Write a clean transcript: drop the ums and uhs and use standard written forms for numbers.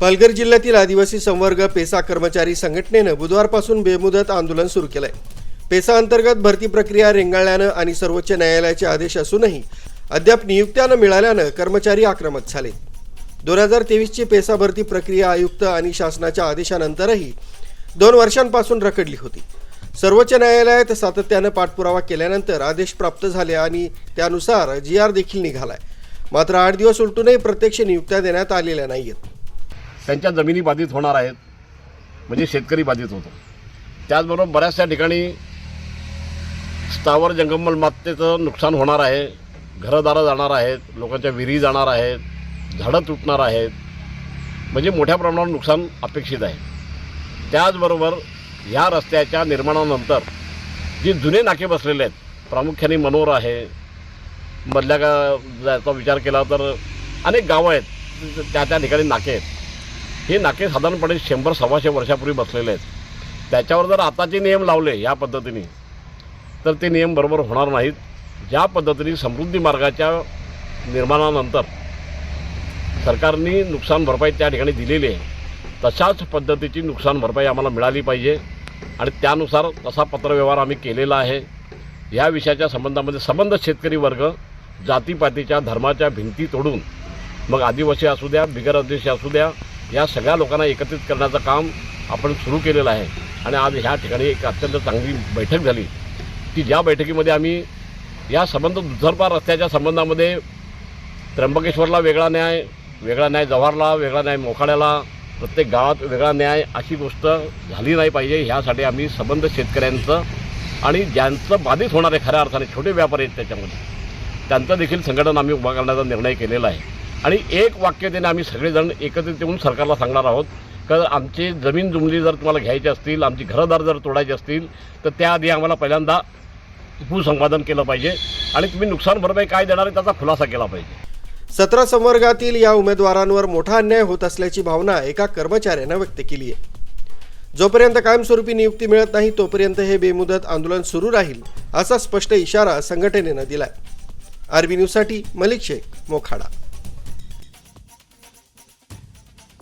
पालघर जिल्ह्यातील आदिवासी संवर्ग पेसा कर्मचारी संघटनेनं बुधवारपासून बेमुदत आंदोलन सुरू केलंय। पेसा अंतर्गत भरती प्रक्रिया रेंगाळल्यानं आणि सर्वोच्च न्यायालयाचे आदेश असूनही अद्याप नियुक्त्या न मिळाल्यानं कर्मचारी आक्रमक झाले। 2023 ची पेसा भरती प्रक्रिया आयुक्त आणि शासनाच्या आदेशानंतरही 2 वर्षांपासून रखडली होती। सर्वोच्च न्यायालयात सातत्यानं पाठपुरावा केल्यानंतर आदेश प्राप्त झाले आणि त्यानुसार GR देखील निघालाय। मात्र 8 दिवस उलटूनही प्रत्यक्ष नियुक्त्या देण्यात आलेल्या नाहीत। त्यांच्या जमिनी बाधित होणार आहेत, म्हणजे शेतकरी बाधित होतो। त्याचबरोबर बऱ्याचशा ठिकाणी स्थावर जंगम मालमत्तेचं नुकसान होणार आहे, घरदारं जाणार आहेत, लोकांच्या विहिरी जाणार आहेत, झाडं तुटणार आहेत, म्हणजे मोठ्या प्रमाणावर नुकसान अपेक्षित आहे। त्याचबरोबर ह्या रस्त्याच्या निर्माणानंतर जे जुने नाके बसलेले आहेत, प्रामुख्याने मनोर आहे, मधल्या याचा विचार केला तर अनेक गावं आहेत, त्या ठिकाणी नाके आहेत। हे नाके साधारणपणे 100-125 वर्षापूर्वी बसलेले आहेत। त्याच्यावर जर आताचे नियम लावले या पद्धतीने तर ते नियम बरोबर होणार नाहीत। ज्या पद्धतीने समृद्धी मार्गाच्या निर्माणानंतर सरकारने नुकसान भरपाई त्या ठिकाणी दिलेली आहे, तशाच पद्धतीची नुकसान भरपाई आम्हाला मिळाली पाहिजे आणि त्यानुसार तसा पत्रव्यवहार आम्ही केलेला आहे। या विषयाच्या संबंधामध्ये संबंध शेतकरी वर्ग जातीपातीच्या धर्माच्या भिंती तोडून मग आदिवासी असू द्या, बिगर आदिवासी असू द्या, या सगळ्या लोकांना एकत्रित करण्याचं काम आपण सुरू केलेलं आहे। आणि आज ह्या ठिकाणी एक अत्यंत चांगली बैठक झाली की ज्या बैठकीमध्ये आम्ही या संबंध दुधरपा रस्त्याच्या संबंधामध्ये त्र्यंबकेश्वरला वेगळा न्याय, जव्हारला वेगळा न्याय, मोखाड्याला प्रत्येक गावात वेगळा न्याय अशी गोष्ट झाली नाही पाहिजे, ह्यासाठी आम्ही संबंध शेतकऱ्यांचं आणि ज्यांचं बाधित होणारे खऱ्या अर्थाने छोटे व्यापारी आहेत त्याच्यामध्ये त्यांचं देखील संघटन आम्ही उभा करण्याचा निर्णय केलेला आहे। आणि एक वाक्यतेने आम्ही सगळेजण एकत्रित येऊन सरकारला सांगणार आहोत की आमची जमीन जुमली जर तुम्हाला घ्यायची असतील, आमची घरदार जर तोडायची असतील तर त्याआधी आम्हाला पहिल्यांदा भूसंपादन केलं पाहिजे आणि तुम्ही नुकसान भरपाई काय देणार आहे त्याचा खुलासा केला पाहिजे। 17 संवर्गातील या उमेदवारांवर मोठा अन्याय होत असल्याची भावना एका कर्मचाऱ्यानं व्यक्त केली आहे। जोपर्यंत कायमस्वरूपी नियुक्ती मिळत नाही तोपर्यंत हे बेमुदत आंदोलन सुरू राहील असा स्पष्ट इशारा संघटनेनं दिलाय। आरबी न्यूजसाठी मलिक शेख, मोखाडा।